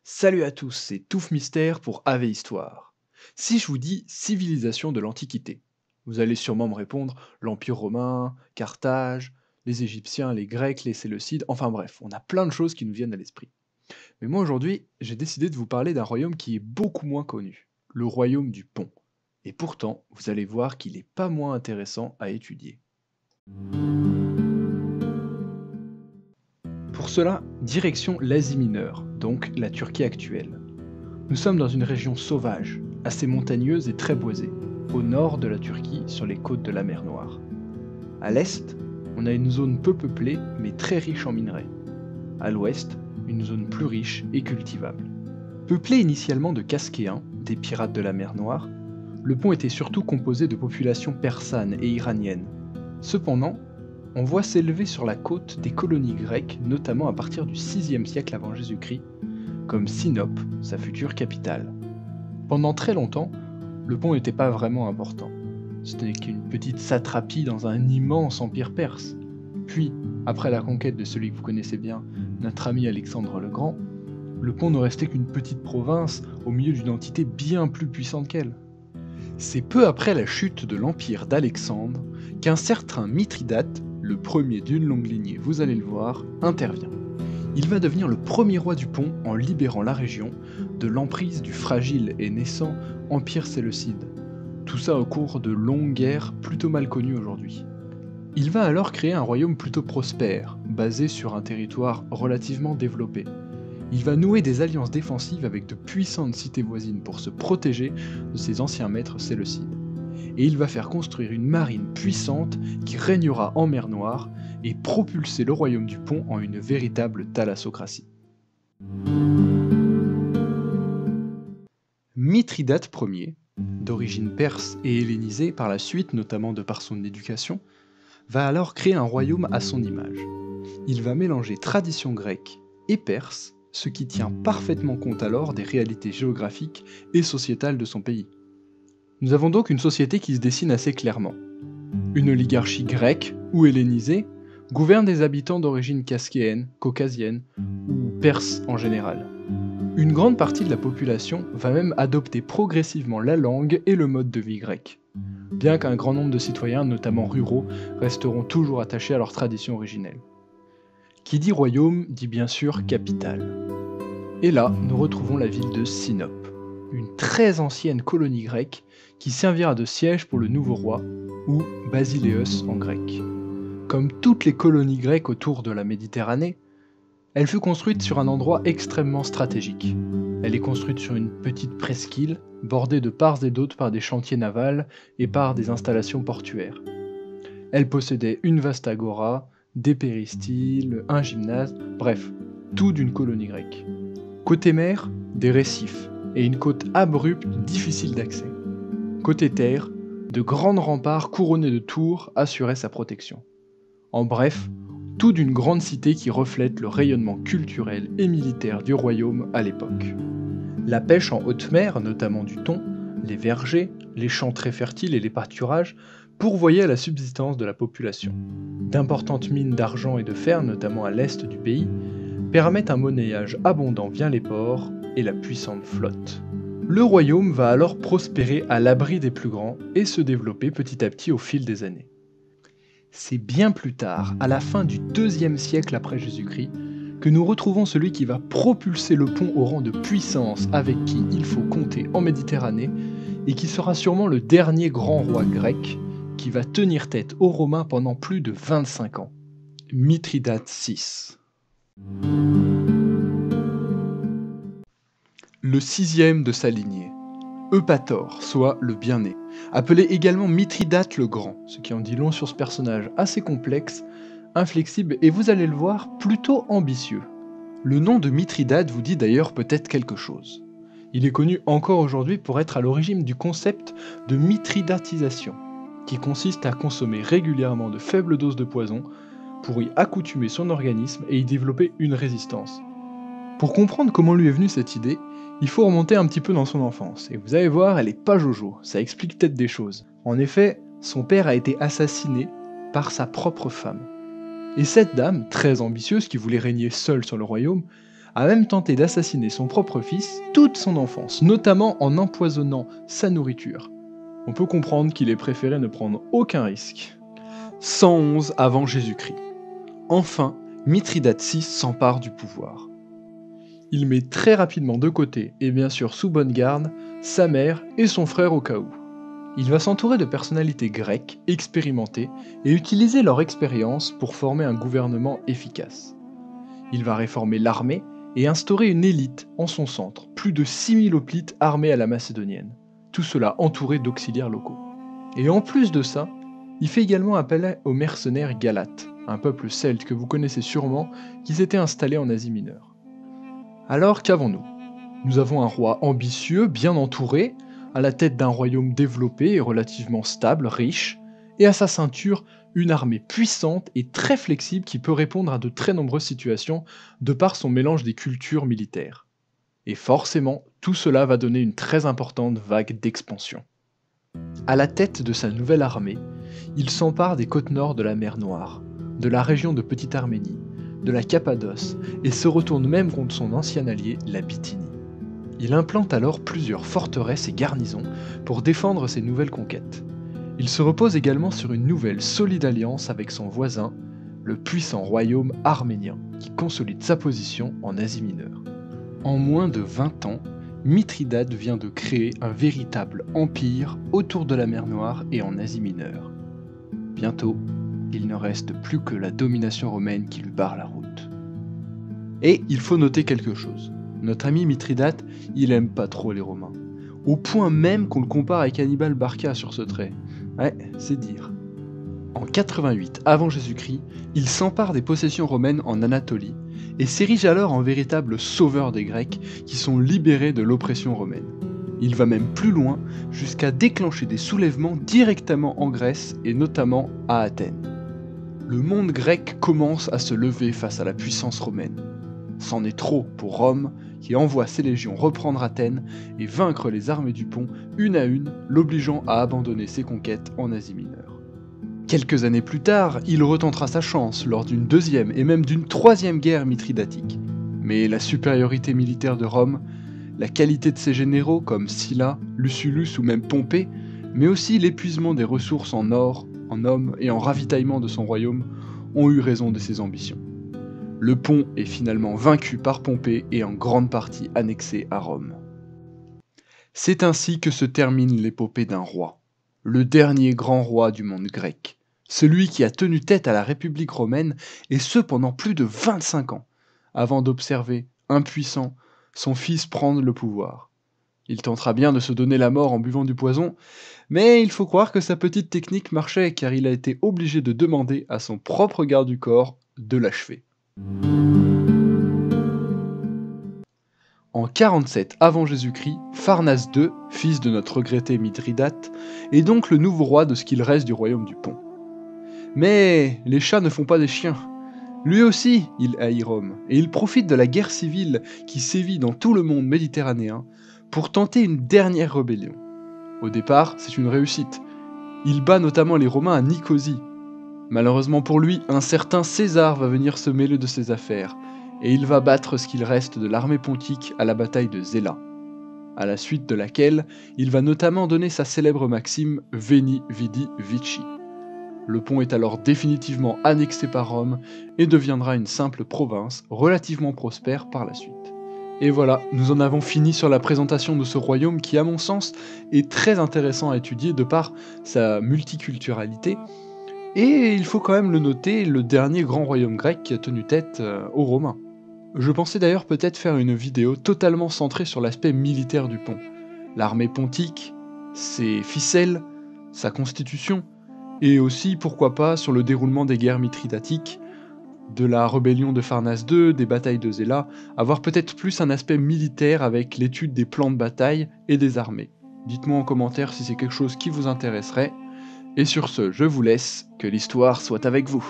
Salut à tous, c'est Touffe Mystère pour AV Histoire. Si je vous dis civilisation de l'Antiquité, vous allez sûrement me répondre l'Empire romain, Carthage, les Égyptiens, les Grecs, les Séleucides, enfin bref, on a plein de choses qui nous viennent à l'esprit. Mais moi aujourd'hui, j'ai décidé de vous parler d'un royaume qui est beaucoup moins connu, le royaume du Pont. Et pourtant, vous allez voir qu'il n'est pas moins intéressant à étudier. Pour cela, direction l'Asie mineure, donc la Turquie actuelle. Nous sommes dans une région sauvage, assez montagneuse et très boisée, au nord de la Turquie, sur les côtes de la mer Noire. À l'est, on a une zone peu peuplée, mais très riche en minerais. À l'ouest, une zone plus riche et cultivable. Peuplé initialement de Kaskéens, des pirates de la mer Noire, le pont était surtout composé de populations persanes et iraniennes. Cependant, on voit s'élever sur la côte des colonies grecques, notamment à partir du 6e siècle avant Jésus-Christ, comme Sinope, sa future capitale. Pendant très longtemps, le pont n'était pas vraiment important. Ce n'était qu'une petite satrapie dans un immense empire perse. Puis, après la conquête de celui que vous connaissez bien, notre ami Alexandre le Grand, le pont ne restait qu'une petite province au milieu d'une entité bien plus puissante qu'elle. C'est peu après la chute de l'empire d'Alexandre qu'un certain Mithridate, le premier d'une longue lignée, vous allez le voir, intervient. Il va devenir le premier roi du pont en libérant la région de l'emprise du fragile et naissant empire séleucide. Tout ça au cours de longues guerres plutôt mal connues aujourd'hui. Il va alors créer un royaume plutôt prospère, basé sur un territoire relativement développé. Il va nouer des alliances défensives avec de puissantes cités voisines pour se protéger de ses anciens maîtres séleucides. Et il va faire construire une marine puissante qui régnera en mer Noire et propulser le royaume du pont en une véritable thalassocratie. Mithridate Ier, d'origine perse et hellénisée par la suite, notamment de par son éducation, va alors créer un royaume à son image. Il va mélanger tradition grecque et perse, ce qui tient parfaitement compte alors des réalités géographiques et sociétales de son pays. Nous avons donc une société qui se dessine assez clairement. Une oligarchie grecque ou hellénisée gouverne des habitants d'origine kaskéenne, caucasienne ou perse en général. Une grande partie de la population va même adopter progressivement la langue et le mode de vie grec, bien qu'un grand nombre de citoyens, notamment ruraux, resteront toujours attachés à leur tradition originelle. Qui dit royaume dit bien sûr capitale. Et là, nous retrouvons la ville de Sinope, une très ancienne colonie grecque qui servira de siège pour le nouveau roi, ou Basileus en grec. Comme toutes les colonies grecques autour de la Méditerranée, elle fut construite sur un endroit extrêmement stratégique. Elle est construite sur une petite presqu'île, bordée de part et d'autre par des chantiers navals et par des installations portuaires. Elle possédait une vaste agora, des péristyles, un gymnase, bref, tout d'une colonie grecque. Côté mer, des récifs et une côte abrupte difficile d'accès. Côté terre, de grandes remparts couronnés de tours assuraient sa protection. En bref, tout d'une grande cité qui reflète le rayonnement culturel et militaire du royaume à l'époque. La pêche en haute mer, notamment du thon, les vergers, les champs très fertiles et les pâturages pourvoyaient à la subsistance de la population. D'importantes mines d'argent et de fer, notamment à l'est du pays, permettent un monnayage abondant via les ports et la puissante flotte. Le royaume va alors prospérer à l'abri des plus grands et se développer petit à petit au fil des années. C'est bien plus tard, à la fin du 2e siècle après Jésus-Christ, que nous retrouvons celui qui va propulser le pont au rang de puissance avec qui il faut compter en Méditerranée et qui sera sûrement le dernier grand roi grec qui va tenir tête aux Romains pendant plus de 25 ans. Mithridate VI. Le 6e de sa lignée, Eupator, soit le bien-né, appelé également Mithridate le Grand, ce qui en dit long sur ce personnage assez complexe, inflexible et vous allez le voir, plutôt ambitieux. Le nom de Mithridate vous dit d'ailleurs peut-être quelque chose. Il est connu encore aujourd'hui pour être à l'origine du concept de mithridatisation, qui consiste à consommer régulièrement de faibles doses de poison pour y accoutumer son organisme et y développer une résistance. Pour comprendre comment lui est venue cette idée, il faut remonter un petit peu dans son enfance, et vous allez voir, elle est pas jojo, ça explique peut-être des choses. En effet, son père a été assassiné par sa propre femme. Et cette dame, très ambitieuse, qui voulait régner seule sur le royaume, a même tenté d'assassiner son propre fils toute son enfance, notamment en empoisonnant sa nourriture. On peut comprendre qu'il ait préféré ne prendre aucun risque. 111 avant Jésus-Christ. Enfin, Mithridate VI s'empare du pouvoir. Il met très rapidement de côté, et bien sûr sous bonne garde, sa mère et son frère au cas où. Il va s'entourer de personnalités grecques, expérimentées, et utiliser leur expérience pour former un gouvernement efficace. Il va réformer l'armée et instaurer une élite en son centre, plus de 6000 hoplites armés à la macédonienne, tout cela entouré d'auxiliaires locaux. Et en plus de ça, il fait également appel aux mercenaires galates, un peuple celte que vous connaissez sûrement, qui s'était installé en Asie mineure. Alors qu'avons-nous ? Nous avons un roi ambitieux, bien entouré, à la tête d'un royaume développé et relativement stable, riche, et à sa ceinture, une armée puissante et très flexible qui peut répondre à de très nombreuses situations de par son mélange des cultures militaires. Et forcément, tout cela va donner une très importante vague d'expansion. À la tête de sa nouvelle armée, il s'empare des côtes nord de la mer Noire, de la région de Petite-Arménie, de la Cappadoce, et se retourne même contre son ancien allié, la Bithynie. Il implante alors plusieurs forteresses et garnisons pour défendre ses nouvelles conquêtes. Il se repose également sur une nouvelle solide alliance avec son voisin, le puissant royaume arménien, qui consolide sa position en Asie mineure. En moins de 20 ans, Mithridate vient de créer un véritable empire autour de la mer Noire et en Asie mineure. Bientôt, il ne reste plus que la domination romaine qui lui barre la route. Et il faut noter quelque chose. Notre ami Mithridate, il aime pas trop les Romains. Au point même qu'on le compare avec Hannibal Barca sur ce trait. Ouais, c'est dire. En 88 avant Jésus-Christ, il s'empare des possessions romaines en Anatolie et s'érige alors en véritable sauveur des Grecs qui sont libérés de l'oppression romaine. Il va même plus loin jusqu'à déclencher des soulèvements directement en Grèce et notamment à Athènes. Le monde grec commence à se lever face à la puissance romaine. C'en est trop pour Rome, qui envoie ses légions reprendre Athènes et vaincre les armées du Pont une à une, l'obligeant à abandonner ses conquêtes en Asie mineure. Quelques années plus tard, il retentera sa chance lors d'une deuxième et même d'une troisième guerre mithridatique. Mais la supériorité militaire de Rome, la qualité de ses généraux comme Sylla, Lucullus ou même Pompée, mais aussi l'épuisement des ressources en or, en hommes et en ravitaillement de son royaume ont eu raison de ses ambitions. Le Pont est finalement vaincu par Pompée et en grande partie annexé à Rome. C'est ainsi que se termine l'épopée d'un roi, le dernier grand roi du monde grec, celui qui a tenu tête à la République romaine et ce pendant plus de 25 ans, avant d'observer, impuissant, son fils prendre le pouvoir. Il tentera bien de se donner la mort en buvant du poison, mais il faut croire que sa petite technique marchait car il a été obligé de demander à son propre garde du corps de l'achever. En 47 avant Jésus-Christ, Pharnace II, fils de notre regretté Mithridate, est donc le nouveau roi de ce qu'il reste du royaume du Pont. Mais les chats ne font pas des chiens. Lui aussi, il haït Rome, et il profite de la guerre civile qui sévit dans tout le monde méditerranéen pour tenter une dernière rébellion. Au départ, c'est une réussite. Il bat notamment les Romains à Nicosie. Malheureusement pour lui, un certain César va venir se mêler de ses affaires, et il va battre ce qu'il reste de l'armée pontique à la bataille de Zéla, à la suite de laquelle il va notamment donner sa célèbre maxime Veni, Vidi, Vici. Le Pont est alors définitivement annexé par Rome et deviendra une simple province relativement prospère par la suite. Et voilà, nous en avons fini sur la présentation de ce royaume qui, à mon sens, est très intéressant à étudier de par sa multiculturalité. Et il faut quand même le noter, le dernier grand royaume grec qui a tenu tête aux Romains. Je pensais d'ailleurs peut-être faire une vidéo totalement centrée sur l'aspect militaire du Pont. L'armée pontique, ses ficelles, sa constitution, et aussi, pourquoi pas, sur le déroulement des guerres mithridatiques, de la rébellion de Pharnace II, des batailles de Zéla, avoir peut-être plus un aspect militaire avec l'étude des plans de bataille et des armées. Dites-moi en commentaire si c'est quelque chose qui vous intéresserait. Et sur ce, je vous laisse, que l'histoire soit avec vous.